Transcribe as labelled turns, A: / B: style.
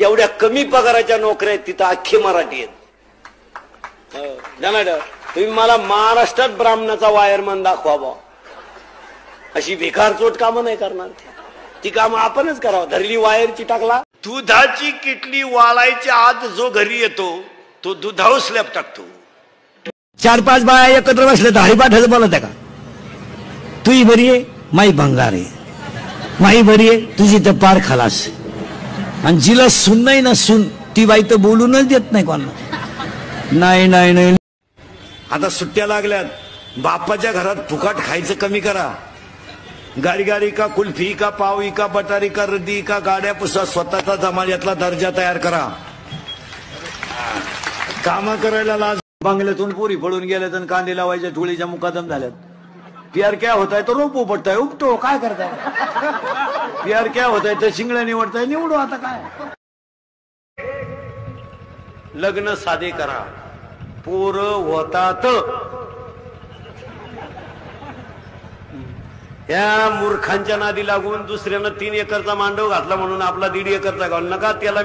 A: एवढ्या कमी पगाराच्या नोकऱ्या आहेत तिथं अख्खे मराठी आहेत. तुम्ही मला महाराष्ट्रात ब्राह्मणाचा वायरमन दाखवा बा. अशी भिकारचोट कामं नाही करणार ती कामं आपणच करावं. धरली वायरची टाकला. दुधाची किटली वाळायच्या आत जो घरी येतो तो दुधावर स्लॅब टाकतो.
B: 4-5 बाया एकत्र बसले तर हरिपाठाचं बोलत आहे का? तुही बरी आहे माई भंगार आहे, माई बरी आहे तुझी तर पार खलास. आणि जिला सून नाही ना सून ती बाई तर बोलूनच देत नाही कोणाला. नाही नाही नाही.
A: आता सुट्ट्या लागल्यात. बापाच्या घरात फुकाट खायचं कमी करा. गाडी का कुल्फी का पावी का बटारी का रद्दी का गाड्या पुसा. स्वतःचा जमान्यातला दर्जा तयार करा. काम करायला लाज. बंगल्यातून पुरी पडून गेल्यात आणि कांदे लावायच्या धुळीच्या मुकादम झाल्यात. पीआर क्या होत आहे तो रोप उपटताय उपटो. काय करताय? पीआर क्या होत आहे तर शिंगड्या निवडताय निवडू. आता काय लग्न साधे करा. पोरं होतात. या मूर्खांच्या नादी लागून दुसऱ्यानं 3 एकरचा मांडव घातला म्हणून आपला 1.5 एकरचा घालू नका. त्याला